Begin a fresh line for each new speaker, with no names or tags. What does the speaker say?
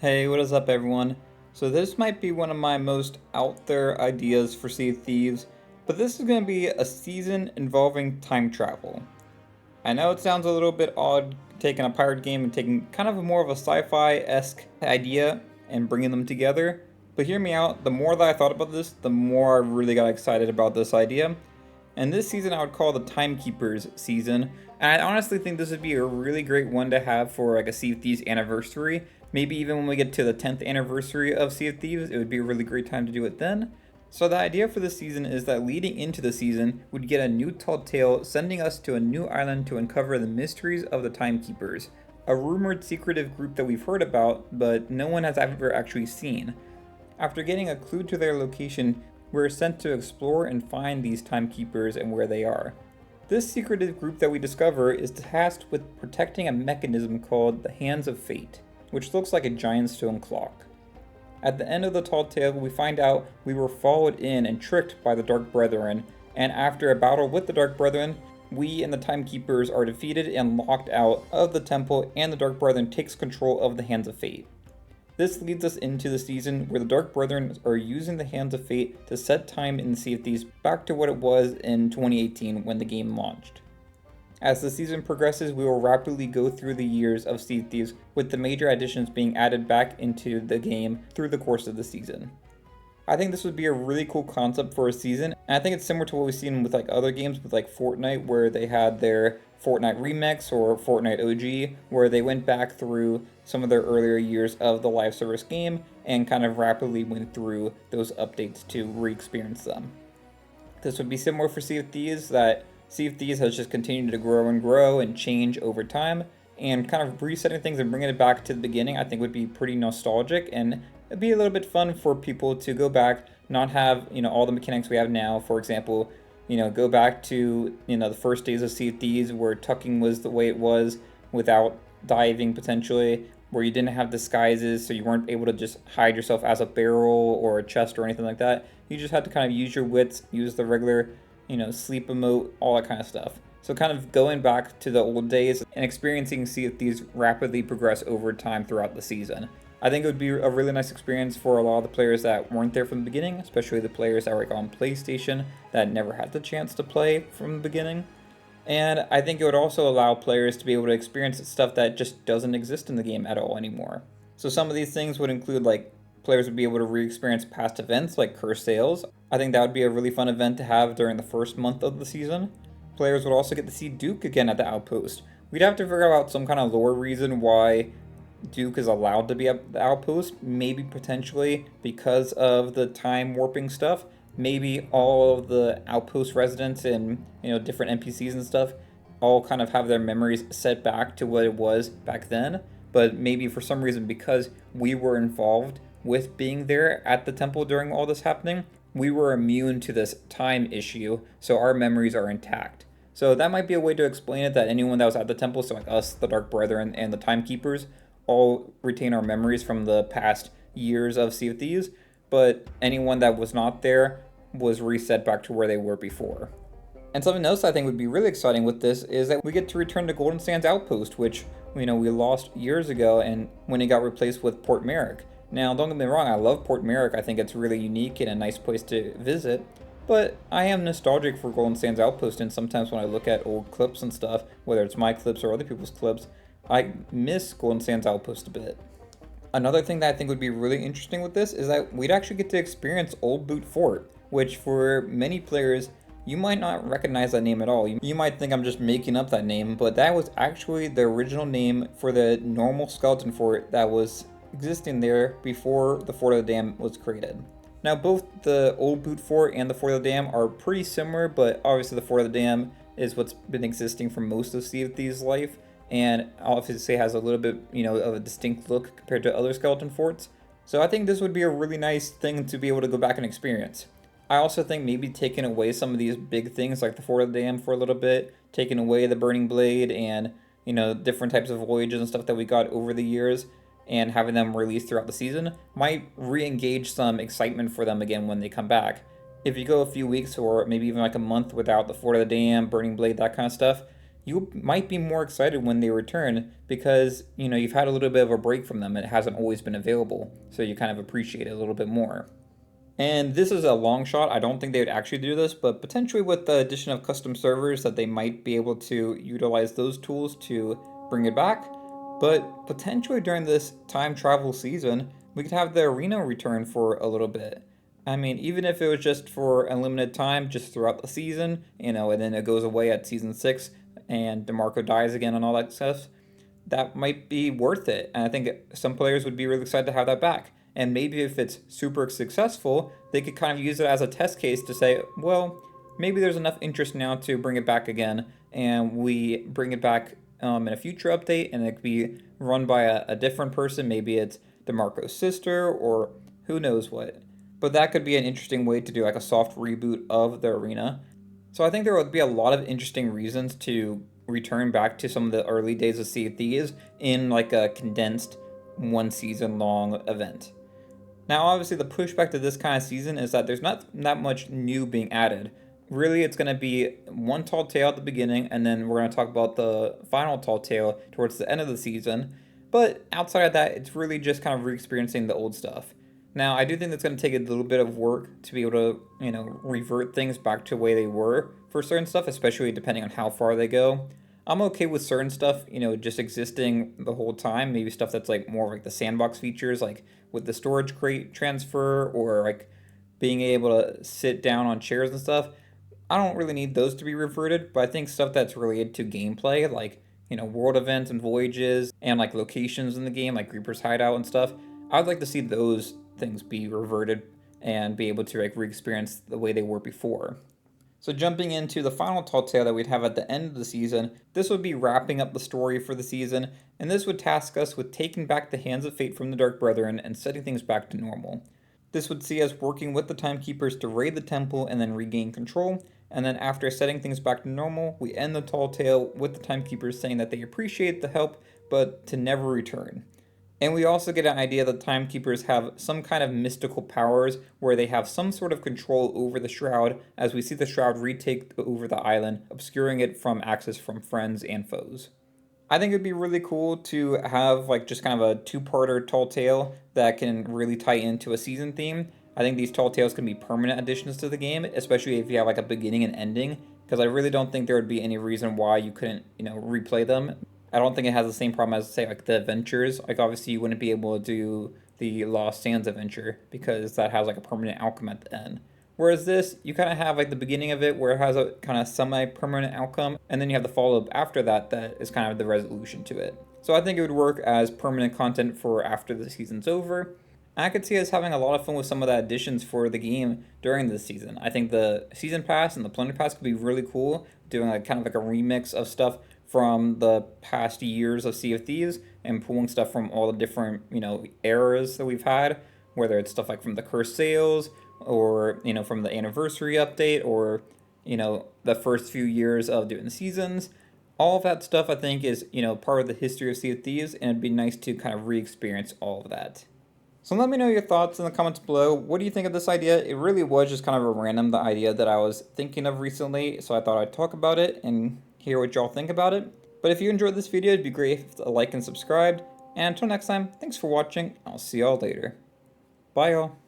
Hey, what is up, everyone? So, this might be one of my most out there ideas for Sea of Thieves, but this is going to be a season involving time travel. I know it sounds a little bit odd taking a pirate game and taking kind of a more of a sci fi esque idea and bringing them together, but hear me out. The more that I thought about this, the more I really got excited about this idea. And this season I would call the Timekeepers season. And I honestly think this would be a really great one to have for like a Sea of Thieves anniversary. Maybe even when we get to the 10th anniversary of Sea of Thieves, it would be a really great time to do it then. So the idea for this season is that leading into the season, we'd get a new tall tale sending us to a new island to uncover the mysteries of the Timekeepers, a rumored secretive group that we've heard about, but no one has ever actually seen. After getting a clue to their location, we're sent to explore and find these timekeepers and where they are. This secretive group that we discover is tasked with protecting a mechanism called the Hands of Fate, which looks like a giant stone clock. At the end of the tall tale, we find out we were followed in and tricked by the Dark Brethren, and after a battle with the Dark Brethren, we and the Timekeepers are defeated and locked out of the temple, and the Dark Brethren takes control of the Hands of Fate. This leads us into the season where the Dark Brethren are using the Hands of Fate to set time in the Sea of Thieves back to what it was in 2018 when the game launched. As the season progresses, we will rapidly go through the years of Sea of Thieves, with the major additions being added back into the game through the course of the season. I think this would be a really cool concept for a season, and I think it's similar to what we've seen with like other games with like Fortnite, where they had their Fortnite Remix or Fortnite OG, where they went back through some of their earlier years of the live service game and kind of rapidly went through those updates to re-experience them. This would be similar for Sea of Thieves, that Sea of Thieves has just continued to grow and grow and change over time, and kind of resetting things and bringing it back to the beginning I think would be pretty nostalgic, and it'd be a little bit fun for people to go back, not have, all the mechanics we have now. For example, go back to, the first days of Sea of Thieves where tucking was the way it was without diving potentially, where you didn't have disguises, so you weren't able to just hide yourself as a barrel or a chest or anything like that. You just had to kind of use your wits, use the regular, sleep emote, all that kind of stuff. So kind of going back to the old days and experiencing Sea of Thieves rapidly progress over time throughout the season. I think it would be a really nice experience for a lot of the players that weren't there from the beginning, especially the players that were like on PlayStation that never had the chance to play from the beginning. And I think it would also allow players to be able to experience stuff that just doesn't exist in the game at all anymore. So some of these things would include like players would be able to re-experience past events like Cursed Sales. I think that would be a really fun event to have during the first month of the season. Players would also get to see Duke again at the outpost. We'd have to figure out some kind of lore reason why Duke is allowed to be at the outpost, maybe potentially because of the time warping stuff. Maybe all of the outpost residents and different NPCs and stuff all kind of have their memories set back to what it was back then. But maybe for some reason, because we were involved with being there at the temple during all this happening, we were immune to this time issue, so our memories are intact. So that might be a way to explain it, that anyone that was at the temple, so like us, the Dark Brethren, and the Timekeepers, all retain our memories from the past years of Sea of Thieves, but anyone that was not there was reset back to where they were before. And something else I think would be really exciting with this is that we get to return to Golden Sands Outpost, which we lost years ago, and when it got replaced with Port Merrick. Now, don't get me wrong, I love Port Merrick. I think it's really unique and a nice place to visit. But I am nostalgic for Golden Sands Outpost, and sometimes when I look at old clips and stuff, whether it's my clips or other people's clips, I miss Golden Sands Outpost a bit. Another thing that I think would be really interesting with this is that we'd actually get to experience Old Boot Fort, which for many players, you might not recognize that name at all. You might think I'm just making up that name, but that was actually the original name for the normal skeleton fort that was existing there before the Fort of the Dam was created. Now, both the Old Boot Fort and the Fort of the Dam are pretty similar, but obviously the Fort of the Dam is what's been existing for most of Sea of Thieves' life, and obviously has a little bit, of a distinct look compared to other skeleton forts. So I think this would be a really nice thing to be able to go back and experience. I also think maybe taking away some of these big things like the Fort of the Dam for a little bit, taking away the Burning Blade and, different types of voyages and stuff that we got over the years, and having them released throughout the season might re-engage some excitement for them again when they come back. If you go a few weeks or maybe even like a month without the Fort of the Dam, Burning Blade, that kind of stuff, you might be more excited when they return because, you've had a little bit of a break from them. It hasn't always been available, so you kind of appreciate it a little bit more. And this is a long shot. I don't think they would actually do this, but potentially with the addition of custom servers that they might be able to utilize those tools to bring it back. But potentially during this time travel season, we could have the arena return for a little bit. I mean, even if it was just for a limited time, just throughout the season, and then it goes away at season 6 and DeMarco dies again and all that stuff, that might be worth it. And I think some players would be really excited to have that back. And maybe if it's super successful, they could kind of use it as a test case to say, well, maybe there's enough interest now to bring it back again, and we bring it back in a future update, and it could be run by a different person. Maybe it's DeMarco's sister, or who knows what. But that could be an interesting way to do like a soft reboot of the arena. So I think there would be a lot of interesting reasons to return back to some of the early days of Sea of Thieves in like a condensed 1 season long event. Now, obviously, the pushback to this kind of season is that there's not that much new being added. Really, it's going to be one tall tale at the beginning, and then we're going to talk about the final tall tale towards the end of the season. But outside of that, it's really just kind of re-experiencing the old stuff. Now, I do think that's going to take a little bit of work to be able to, revert things back to the way they were for certain stuff, especially depending on how far they go. I'm okay with certain stuff, just existing the whole time. Maybe stuff that's like more like the sandbox features, like with the storage crate transfer or like being able to sit down on chairs and stuff. I don't really need those to be reverted, but I think stuff that's related to gameplay, like, world events and voyages and like locations in the game, like Reaper's Hideout and stuff, I'd like to see those things be reverted and be able to like re-experience the way they were before. So jumping into the final tall tale that we'd have at the end of the season, this would be wrapping up the story for the season, and this would task us with taking back the hands of fate from the Dark Brethren and setting things back to normal. This would see us working with the timekeepers to raid the temple and then regain control, and then after setting things back to normal, we end the tall tale with the timekeepers saying that they appreciate the help, but to never return. And we also get an idea that timekeepers have some kind of mystical powers where they have some sort of control over the shroud as we see the shroud retake over the island, obscuring it from access from friends and foes. I think it'd be really cool to have like just kind of a two-parter tall tale that can really tie into a season theme. I think these tall tales can be permanent additions to the game, especially if you have like a beginning and ending, because I really don't think there would be any reason why you couldn't, replay them. I don't think it has the same problem as say like the adventures. Like obviously you wouldn't be able to do the Lost Sands adventure because that has like a permanent outcome at the end. Whereas this, you kind of have like the beginning of it where it has a kind of semi-permanent outcome, and then you have the follow-up after that that is kind of the resolution to it. So I think it would work as permanent content for after the season's over. I could see us having a lot of fun with some of the additions for the game during this season. I think the season pass and the plunder pass could be really cool, doing like kind of like a remix of stuff from the past years of Sea of Thieves and pulling stuff from all the different, eras that we've had, whether it's stuff like from the cursed sales or, from the anniversary update or, the first few years of doing the seasons. All of that stuff I think is, part of the history of Sea of Thieves, and it'd be nice to kind of re-experience all of that. So let me know your thoughts in the comments below. What do you think of this idea? It really was just kind of a random idea that I was thinking of recently, so I thought I'd talk about it and hear what y'all think about it. But if you enjoyed this video, it'd be great if a like and subscribed. And until next time, thanks for watching. I'll see y'all later. Bye y'all.